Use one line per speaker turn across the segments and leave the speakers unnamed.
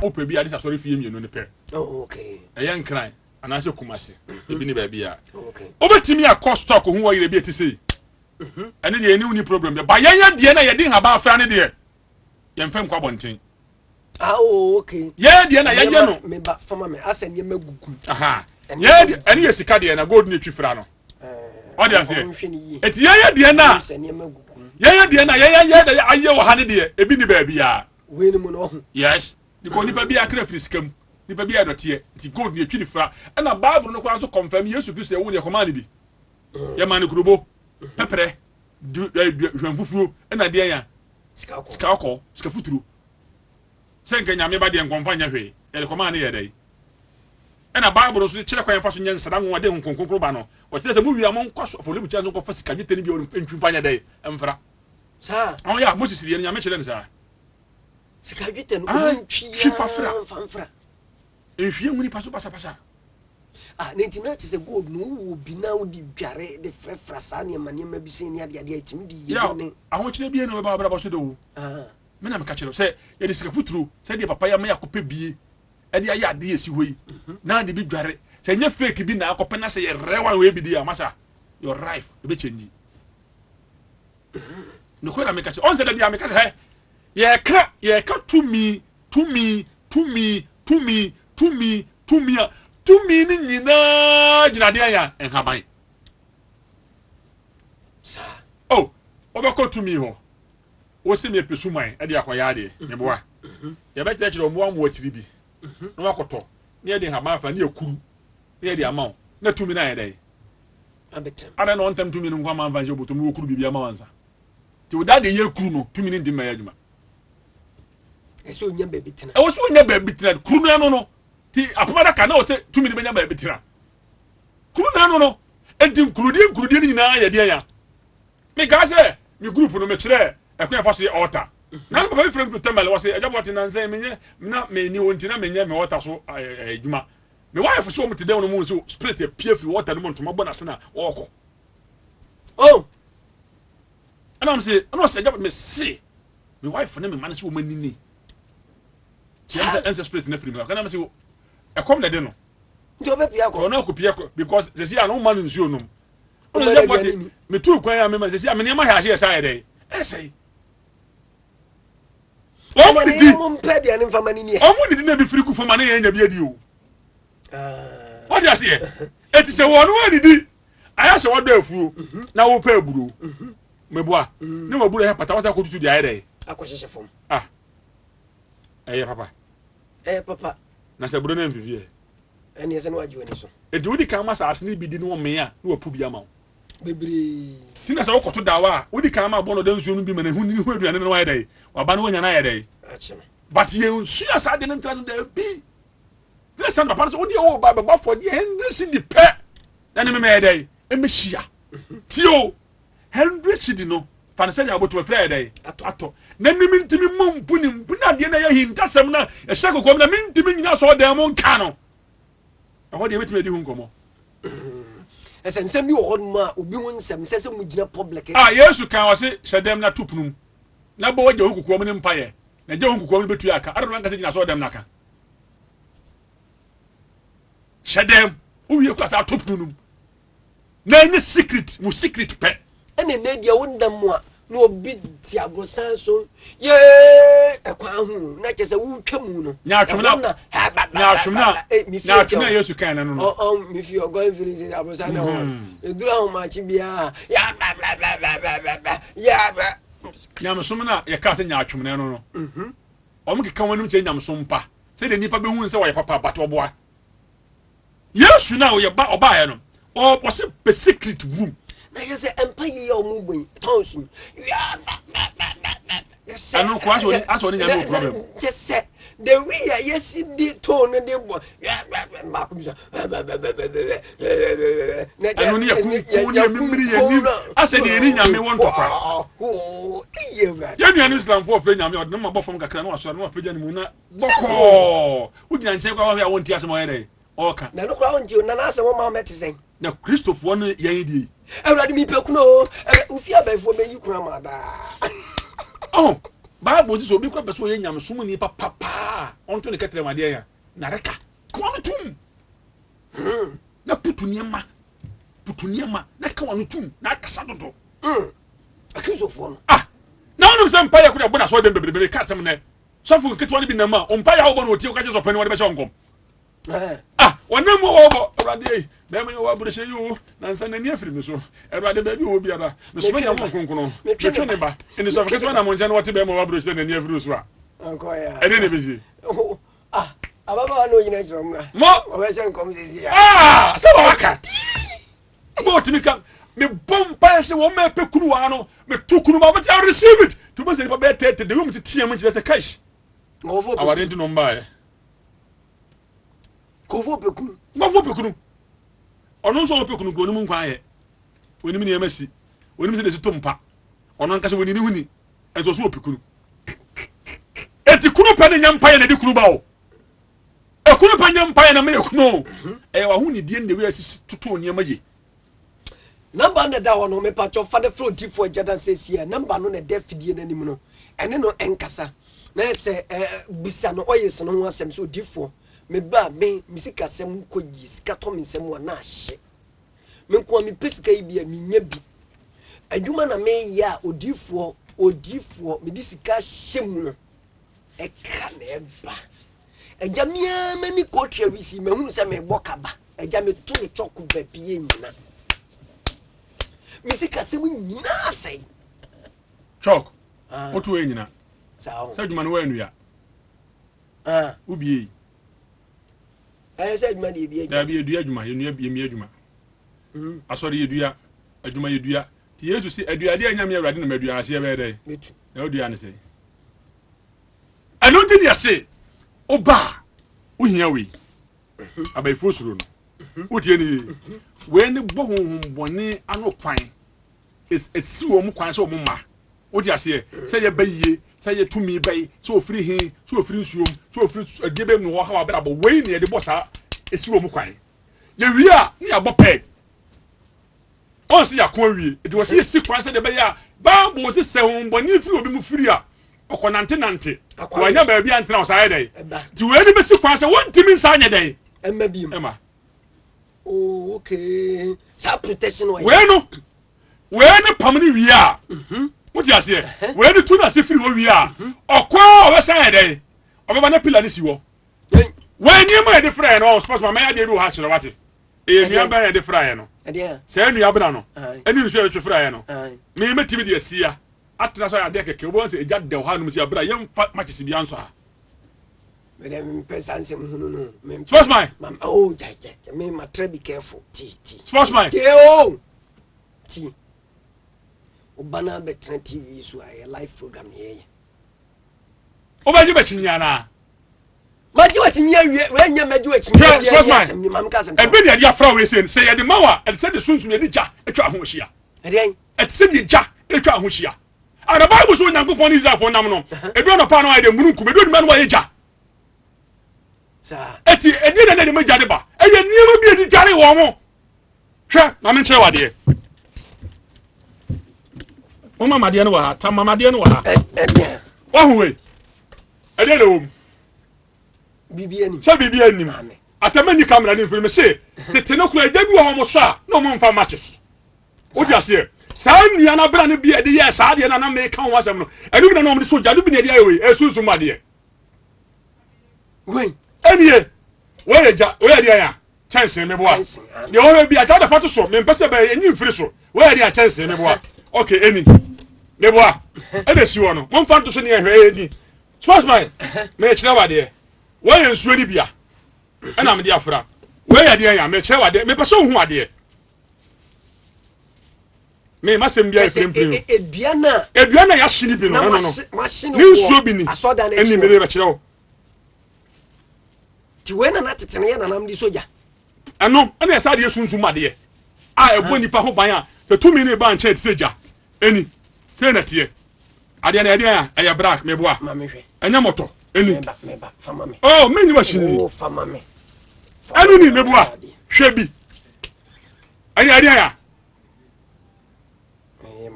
open bi ade sorry fie mienu ne pe
oh okay
eyan kran anase kumase ebi ne ba bia
okay
obetimi a stock ho wo yire bi etise ene de eni uni problem ba yenya de na ye din haba afra ne de ye mfem kwa bonten
oh okay
ye de na ye no
me ba fama me asem ye magugu
aha ye de ene ye sika de na gold ne twifra no audience eti ye de na ye de na ye aye wo ha ne de ebi ni ba bia
we ni mu no
yes because nipa bia kra firi sikam nipa bia dote ti gold ne twidi fra na bible no kwa so confirm yesu kristo ye wo ne command bi ye man kurubo pepere hwamfufuo na de ya sika ko sika futuro senka nyame ba de nkonfa nya hwe ye command ye dai na bible so kire kwa yemfa so nya nsara nwo de nkonkonkro ba no o kire se mu wi amon kwaso fo lebu tia so ko fa sika dwetani bi o ntwimfa nya dai emfra
sa
on ya moses ri nyame kire ne sa
sika dwetani
ko ntwifa fra
fanfra
ehwie nguni paso pasa
nentina che se gold no wo bi na wo di dware de frefra sa ne mane ma bi se ne ade atimi di ye ne
ahon kire bi ne ba bra so de wo me na me ka kire se ye de sika futuro se de papa ya me yakope bie e de ya ade yesi hoyi na de bi dware se nye fake bi na akope na se ye rewa we bi di amasa your life e be change no ko na me ka kire on se de dia me ka he ye ka to me ni nyina gina de ya enhaban
sa
oh obeko to me ho wo se me pesuman e de akoya de me boa ye be kire omo amu akiri bi no wakoto ne de enhaban fa ne akuru ne de amaw na to me na ye dai
abetem
ana no ontem to me no kwa man fa je oboto me okuru bibia ma wansa ti wo da de ye kuru no to me ni di ma ya adwuma
eso nya ba bitina
e wo so nya ba bitina kuru no ti apamada ka na o se tumi ni benya ba betira kuru na no enti kurudie ni nyina ya de ya me ga se mi group no me kire ekwan fa so altar na papa frame to temele wo se ejabo ti na nse menye na me ni wonti na menye me altar so adwuma me wife so mo ti de no mo so spirit e pie free water no mo ntoma bo na se na woko
oh
ana am se ana se ejabo me se me wife na me man se wo manini ense spirit na free me kana am se e kom na de no
njo be pia ko
na ko pia ko because se si anu man nsuo nom ono se body me tu kwan ya me man se si amene ma ha sa ye say o mo didi
mo mpedi ani mfama ni
o mo didi na bi firi ku fama na ye nya bi adi o what you say eti se wo no didi aya se wo do afuo na wo pa aburo me boa ne wo aburo he pata wata ko tutu di aye dai
akohye fom
papa na se aburo na mvivie
eni ese no ajiwe ni so
edi wodi kan ma sa asne bi di no me a no apu bi ama wo
bebre
tina sa wo koto dawa wodi kan ma bo no da nsuo no bi me na hu ni hu aduane no aye dai wa ba no nya na aye dai but ye nsu asa de no ntra no da bi this and papa so odi o ba ba for the 100 cedi pe na ne me aye dai e me hia tio 100 cedi no fa ne se ya boto frɛ dai ato na mi ntimi mbu na de na ya hintasem na e hye kokom na mi ntimi nyina so da mo nka no ho de betime di hu nkomo
esen sem bi wo ma obi hu nsem se mu gina public
yesu kan wase hyedem na tupnum na bo waje hu kokom ne mpaye na je hu kokom betu aka arno nka se gina so dem naka hyedem o wie kwasa tupnum na ni secret mu secret pe
ene na dia wondam mu a no obi ti agosan so ye ekwa hu na chese wu twam no
nya twemna yesu kan na no
mi fi ogo feeling say agosan na ho edura ho ma chi bia ya bla bla ya ba
nyamsom na ye ka se nya twemna no o mo keka wanum che nyamsom pa se de nipa be hu nse wa ye papa bato boa yesu na o ye ba oba ye no o was a secret room
na yese empire ya omugben tonsu ya
anu ko aso ni nyame problem
just say the way yes the tone de bo ya ba ko bisa
anu ni ku ni mimiri ye ni ase de ni nyame won tokwa ya nuanu islam for fe nyame odno mabo fom kakra na waso na wapeja ni mu na boko ugina nche kwa wa won ti asemo ye dai oka
na no kwa won ti na asemo ma metisen
na Christopher no yan di
Ewrade mi pekuno ufi abefo be yikuna ma da
Bible say obi kwa person ye nyamsom ni papa ba on to ne ketre ma de ya na reka ko no tum na putu niema na ka wonu tum na kasa dodo
akisofo no
na wonu se mpa ya ko de bona so de bebrebe ka tem ne so fu ketwa ne bi na ma mpa ya wo bona oti o ka je so pani wo de be che onkom wonam wo bo awrade na me wo abure she yu na nsa na ni afiri me so awrade ba bi wo biara me so nya mo konkono me twe ne ba eni so ketwa na mo nja no wote be mo abure she na ni afiri so a
anko ya
ene ne bezi
ababa no nyina jiro mra
mo
obese nkom sisi ya
se ba waka mo timi kan me bompa se wo me pe kunu wa no me to kunu ba but I receive it to be say ba be tete de wo me tie mo say cash
ngovo
awade nti no mba
Kovo pekunu.
Ngovo pekunu. Ono nso pekunu go ni mu nkwan ye. Woni mi ne emasi. Woni mi se de to mpa. Ono nka se woni ni huni. Enso so pekunu. Eti kunu pa ne nyampa ye na di kunu ba o. E kunu pa nyampa ye na me kunu. E wa huni die nde we asi tutu oni amaye.
Number na da wono me pa cho fa de flow tifo agada sesia. Number no na de fidie na nim no. Ene no enkasa. Na se bisa no oyes no ho asem so tifo. Me ba me misika sem ko gi sika to me sem wa na hye me ko mi pesika yi bia mi nya bi adwuma na me ya odifo me di sika hye mu no e ka na e ba eja mia ma mi ko twa wisi me hunu se me boka ba eja me to choko ba pie nyina misika sem nyina sai
chok otu e nyina
sa
adwuma no wa anu ya ubi
said money be
a be adwuma ye nua bi adwuma asori ye dua adwuma ye dua ti yesu si aduade anyame awrade na madua ase be dey
metu
na odua ne sei anonti dia se oba ohia we abai fosuro no wotie ni we ne bohonhom bone ano kwan esi wo mu kwan se wo mu ma wotie ase se ye bayiye say ye tumi bay so free hin so free nsuom so free agebe no ho ha wa bra bo we ne de bossa esi wo mu kwan ye wi a ni abo peg on se ya kon wi it was ye si kwan se de bay a ba bo ti se ho boni free obi mu free a okonante wa nya ba bi antena o sa dey ti we ni be si kwan se won timi nsa nya dey
emma bi
emma
oh okay sa protection wa
we no pamni wi a what you say? When you tuna se free wo wi a okwa o be san dey obeba na pillar ni si wo when you ma dey fry no sports man ya dey do ha chiro wate e nua ba dey fry no se nua bra no eni nso dey fry no me metimi dey sia atena so ya dey keke obo se eja dey ha no si abra yem match si bi anso ha
me dem person se hunu no
sports man
oh me ma try be careful ti
sports man
ti Obana betra TV so a live program ye.
Obaji bechinya na.
Maji watinya we nya maji wachinya ye ni mam ka sem.
E be dia afra we say ye de mawa e say de sunsun ye ja etwa ho hia.
E dey.
E say de ja etwa ho hia. Ana Bible so Nyankopon Israel for nam no. E do no pa no ai de mununkum e do ni ma no wa ye ja.
Sa.
Eti e di na de ma ja de ba. E ye niema bi e di jare wo mo. Hwe na me nche wa de. Mama de no wa ta mama de no wa wa hu we e de lo
bibi ani
se bibi ani atamani camera ni film se tete no kura da bi wo mo so a no mo mfa matches o dia se sa nua na bra ne bi e de ye sa de na me kan wasem no enu bi na no mo de so ja du bi ne de aye we e sunsun ma de
we
enie we ye ja we ye de ya chance me boa de o we bi a ta da fato so me mpese ba enyi mfiri so we ye de a chance me boa okay eni Neboa, e de si wo no. Mo fa to so ne ehwe edi. Sportsman, me kire wa de. Wo ye nsuo ni bia. E na me de afra. Wo ye de ya me kire wa de. Me pese hu ade. Me masem bia efrem. Eduana ya hye ni bi no. No. Ni nsuo bi ni. Eni me de kire wo.
Ti we na tetene ye na nam di soja.
Ano, e na esa de sunsun ma de. A ebo nipa ho ban a, se 2 minutes ban chat seja. Eni say na tie ade na ade a ya black me boa
ma me hwe
enya moto eni
me ba fama me
oh me ni machine
oh fama me
anu ni me boa hwe bi ade ya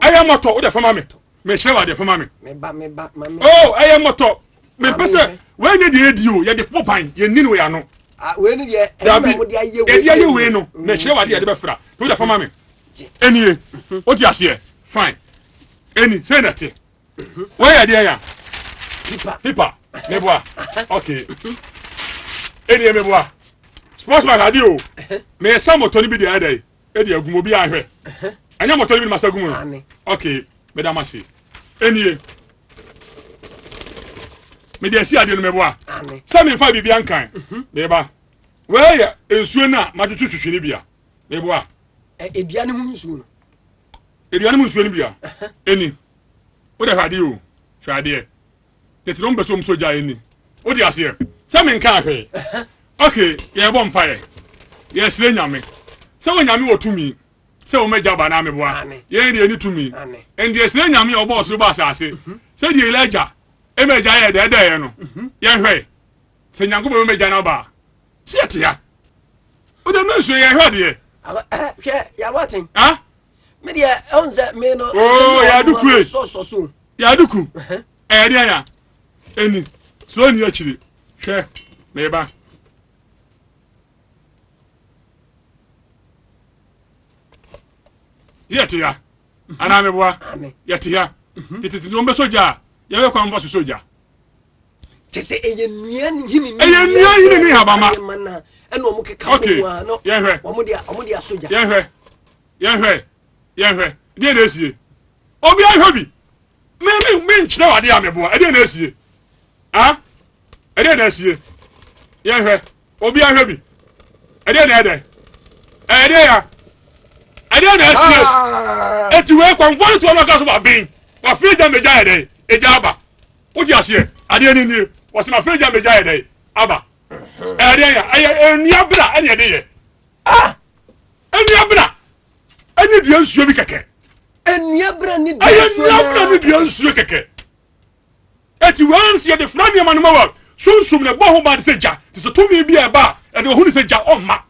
aya moto o de fama me hwe wa de fama me
me ba ma me
oh aya moto me pese we nye de edi o ye de popan ye ni no ya no
we ni de
e mo de aye we no na kire wade ye de be fra to da fama me eni o ti ase fine eni say na te we ya de ya pipa me boa okay eni me boa sportsman radio me sa moto ni bi de adai e de agumo bi ahwe anya moto ni bi masa gumo okay me da masi eni me de si ade no me boa sa me fa bibia nkan me ba we ya ensuo na matutu twetwe ni bia me boa
eduane hu nsuo no
eduane mu nsuo ni bia eni o de hade o hwade tete no mbeso msoja eni o di ase sa me nkan ahwe okay ye bo mpae ye sire nyame se wo nyame wo tumi se wo meja ba na me boa ye de eni tumi endi ye sire nyame obo osuro ba asase se di eleja e meja ye de ye no ye hwe se nyanko be meja na ba se ate ya o de menso ye hwe de ye
hwe ya watin
ha
me de onze me no
oh ya duku
so
ya duku de ya eni so ni akiri hwe me ba yeti ya ana me boa yeti ya titi no soja ya we kwa mfa soja
tese eye nua
ni habama
eno mo keka
mo no ye hwe
omo dia soja
ye hwe de na esie obi ahwe bi me nkyere wade ya me boa de na esie ha de na esie ye hwe obi ahwe bi de na ede ya ade na asie eti we kwanfo to na ka so ba bin wa freja meja ede eja aba o ti asie ade ni wo se na freja meja ede aba ade ya enia bra ene ede ye enia bra eni dia nsuo bi keke
enia bra ni
dia nsuo keke eti wan se de frani ma no ma sunsum ne bo ho ba de se ja de se to mi bi e ba e de ho ni se ja o ma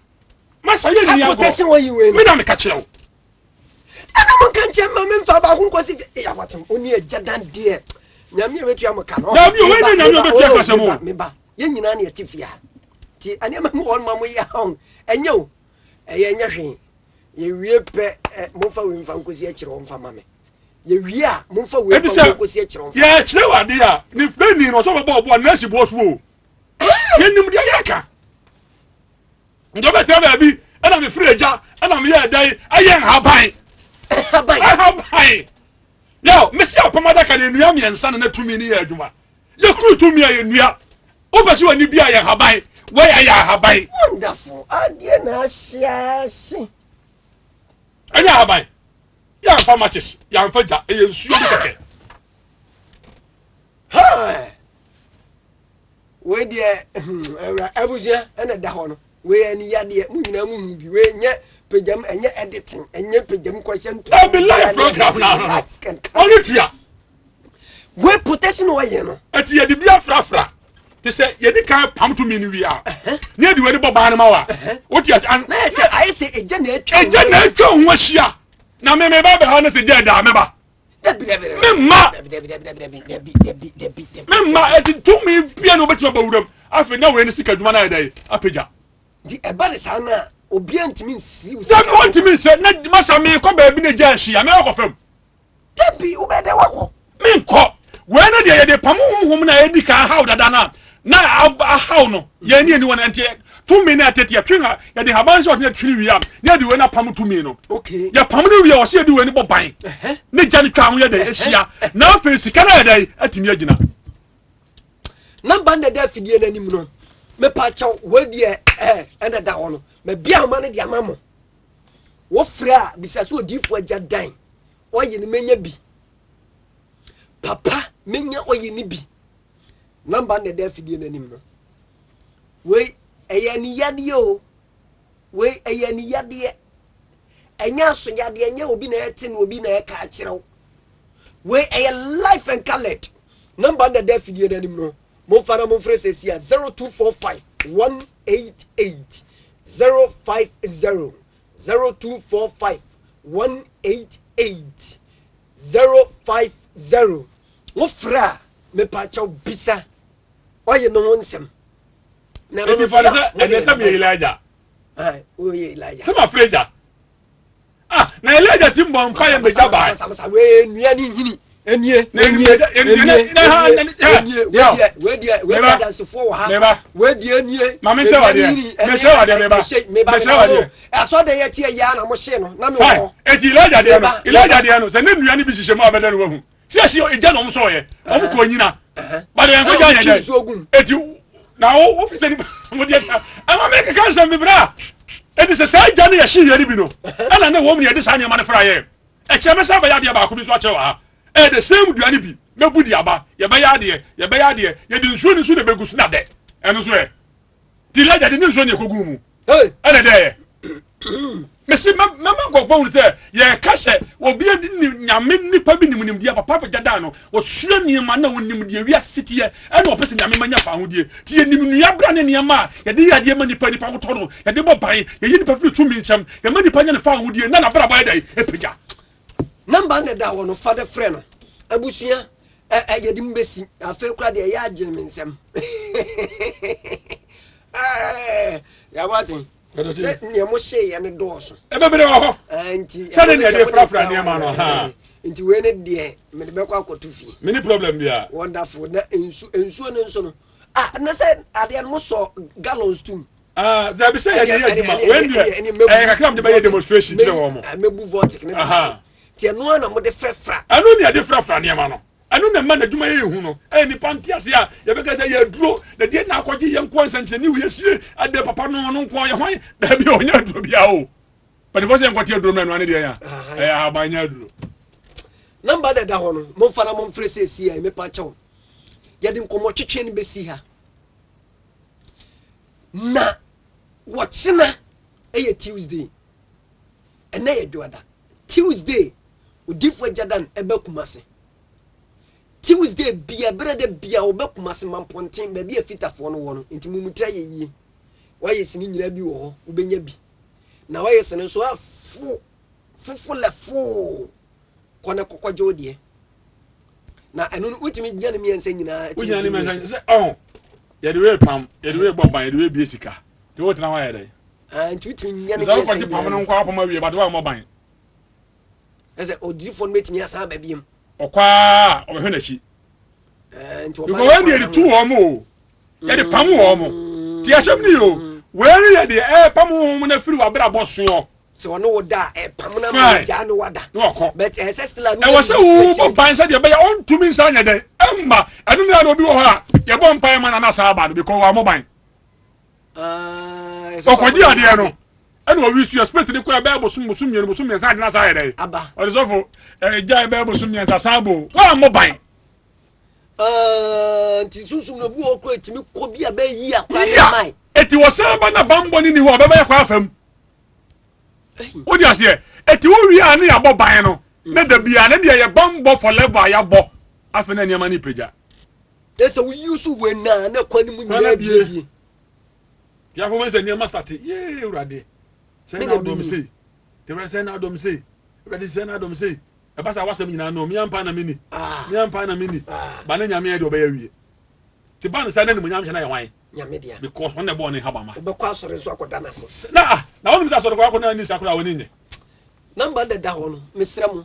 masa ye ni ago me da me ka kire wo
ana mo kan che ma me mfa ba ho nkosi ya watem oni ajadan de nyame wetua mo ka no
nyame we na nyame wetua ka semo
me ba ye nyina na yetifia ti ani ma mo won ma mo ya hon enye o eye nya hwe ye wie pe mo fa we mfa nkosi a kire wo mfa ma me ye wie a mo fa we mfa nkosi a kire wo
ye kire wade a ni feni no so bo na si bo so o ye nim dia ya ka ndo be tell be ana me free eja ana me ya dai ayen haban haban yo me si opamada ka ne nua miensa na tumi ni ya adwuma ye kru tumi ya nua o ba si wani bia ya haban we ya haban
wonderful adie na asiasi
anya haban ya fa matches ya fa ja e nsuo bi keke
ha we de abusia ena da ho no we ani yade mu nyina mu bi we nye pejam enye editing enye pejam question
to be live program now only tia
we protection wa ye no
ati ye de bia frafra te se ye de kan pam to me ni wi a ne de we de boba ne ma wa o ti
na se ai se eje na
etwa ho ahia na me ba be ha na se je da me ba me ma ati to me bia no betima ba wuram afi na we ne sika dwuma na dai apeja
di eba de sana obi antimi nsi
usi ka antimi se na masa me ko ba bi na ja ahia me ko fam
debi wo be de wako
me ko we na de ye de pam honhom na edi ka haw dada na haw no ye ni wona ante to me na tete atwenga ye de haban shot na twiri wi am na de we na pam to me no
okay
ya pam no wi o se de we ni boban ne ja ni twa ho ye de ahia na afi sika na ye de atimi agina
na bande da fidie na nim no me pa chaw we de enda da ho no me bia ma ne de amamo wo fra bisa so odifo agya dan oye ni menya bi papa menya oye ni bi na bande da fidie na nim no we eye ni yade o we eye ni yade enya so yade enya obi na ete na obi na e ka kirew we eye life and colored number na da fidie na nim no mo fara mo frese sia 0245 188 050 0245 188 050 mo fra me pa chaw bisa oye no nsem
na no e dey say me Elijah
oye Elijah
some afraja na Elijah timbo mpa ye meja ba
we nua ni hini enie we dance for ha we die enie
ma me se wade me
aso de ye tie ya na mo hye no na me wo
eti Elijah de no se ne nua ni bi hye mo abeda no wahu se eja no mo so ye o mo ko nyina ba de en ko ja nya eti na o fi se ni mo de ama me ka san me bra eti se sai ja ne ye hye ye ni bi no ana ne wo mo ye de sa ne ma ne fra ye e che me sa ba ya de ba ko bi so a che wa ha the same duane bi me budi aba ye be ya de ye de nsuo ni so de begusu na de eno so e di laja de nsuo ni ekogu mu ana de me si mama go fon say ye ka hye obi ni nyame nipa bi nim dia papa pa jada no wo suo ni ma na wonim dia wi asiti ye ena opese nyame manya fa ho die ti ye nim nua bra ne ne ma ye de ya de ma nipa ko to ye de bo ban ye yi nipa fi tumi ncham ye ma nipa nya ne fa ho die na bra ba ye epija
number ne da wono fa de frɛ no abusia yedi mbesi afa kura de ya agye me nsɛm ya watin se ne mo hye ye ne dɔɔso
bebere wo ho
nti
se ne de frafra ne ma no ha
nti we ne de me de bɛkɔ akoto fi
mini problem bia
wonderful na ensu ne nso no na se ade no so gallons too
da be say ya aduma when you kakram de be demonstration tire wo mo
mebu votic ne tie no na mo de frɛfra
anu ne de frɛfra ne ma no anu na ma na adwuma ye hu no ni pantiase a ye be ka say ye duro na de na akɔgye ye nko nsanche ni wo sie ade papa no nko ye hwan da bi onya duro bia o but because ye nkote duro no ane de ya abanya duro
number da ho no mo fa na mo mfrɛ sɛ si a me pa kyɛw ye de nkomo twetwe ne besi ha na wɔkyena eye Tuesday ene ye dwada Tuesday udifo jadan ebe kumase Tuesday bia brede bia obekumase mamponten ba bia fitafo no wono enti mumutra ye yi waye sini nyina bi wo ho ubenya bi na waye sene so afu lefo kone kokwajo de na enu no utimi nyane mi ense nyina
unyane mi ense se ye de we pam ye de we boban ye de we bia sika de wo tena waye dai
enti utimi nyane
mi ense so pam no nkwa apoma wie ba de wa moban
ese odifo no betimi asa ba biem
okwa obehwe na chi
enti
oba we de tu ho mo ye de pam ho mo ti asem ni o we ye de pam ho mo na firi wa bra boso
se wono woda pam na ma ja no wada but ese still anu
e wo se wo ban se de be ya on tumi nsa nya de emma anu na no bi wo ha ye bo mpan ma na sa ba do because wa mo ban okodi ade no ene o wi su expect de ko ya be bosum yen sa de na sa ye de
aba
o so fo ja be bosum yen sa sa bo wa mo ban
nti susum no bu o kro etimi ko bia be yi akwa ne mai
eti wo se ba na bambo ni ho be be kwa afam o di ase eti wo wi ani ya bo ban no na da bia na de ye bambo for level ya bo afa na niam ni peja
ese wo yusu we na kwani mu nyina bie
ti afo men se niam start ye urade se na do mi sei te re se na do mi sei urade se na do mi sei e ba sa wasem nyina no mi ampa na mini ba na nyame e de obeya wie ti ba na sa na ni mu nyam na ye wan
nyame dia
because when the born in habama
be kwa sore so akoda na se
na wonu mi sore kwa akoda ni sakura woni nye
number da ho no mesra mu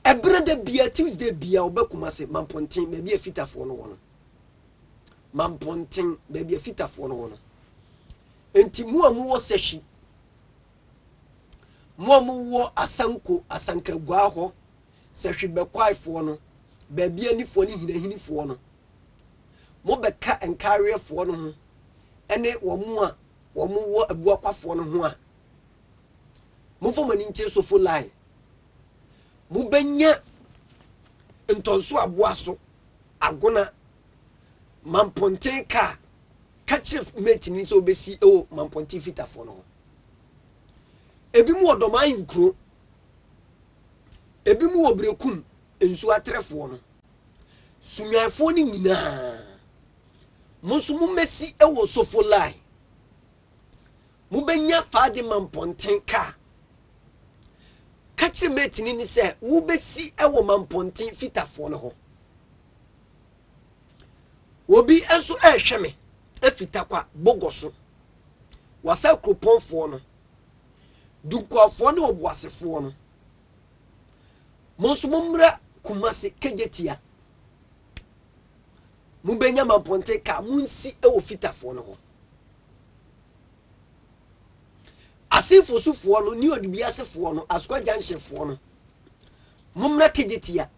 ebre da bia Tuesday bia obekumase mamponten be bia fitafo no wono mamponten be bia fitafo no wono enti mu amu wo sehwi mu amu wo asanka gwa ho sehwi be kwaifo no be bia nifo ni hinahini no mo beka enkarefo no ho ene wo mu wo abuakwafo no ho a mo fo mani nche so fo line mo benya ntonso aboaso agona mamponten ka kachire metini so obesi o mamponten fitafo no ebi mu odoman nkro ebi mu obrekum ensu atrefo no sumiafo ni nyina musumu mesi ewo sofo lai mu benya faade mamponten ka kachire metini ni se wo besi ewo mamponten fitafo no ho wo obi enso ehwe me efita kwa bogoso wasa kroponfo no dukwafo ne obuasefo no monso momra kumase kejetia mubenya mamponte ka munsi ewo fitafo no ho asifo sufo no ni odibi asefo no askwa janshefo no momra kejetia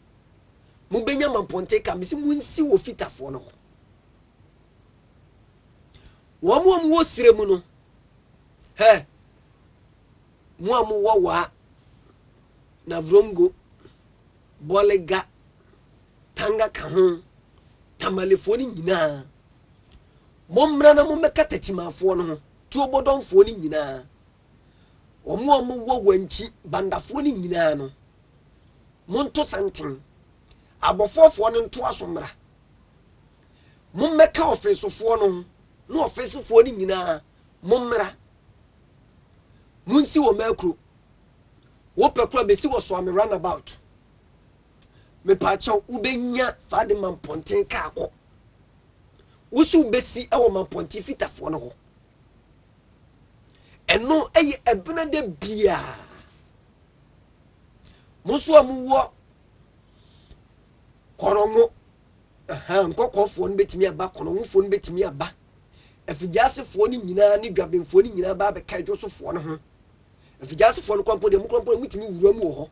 mubenya mamponte ka misi munsi wo fitafo no ho wamu wo sire mu no he muamu wa na vrongo bolega tanga kahon tamalefoni nyina momra na momeka tachimafo no ho tuobodonfo ni nyina omuamu wo wanchi bandafo ni nyina no monto santen abofofo no nto asomra mommeka ofesofo no no ofesofo ni nyina momra munsi wo makro wo pekura besi wo so am runabout me pacha ubenya fade mamponten ka akọ wusu besi e wo mamponten fitafo no ho eno eye ebena de bia musu amuwo korongo nkokofo no betimi aba korongo no betimi aba afijasefo ni nyina ne dwabenfo ni nyina ba be kaidwo sofo no ho afijasefo no kwampo de mu kwampo mutimi wura mu ho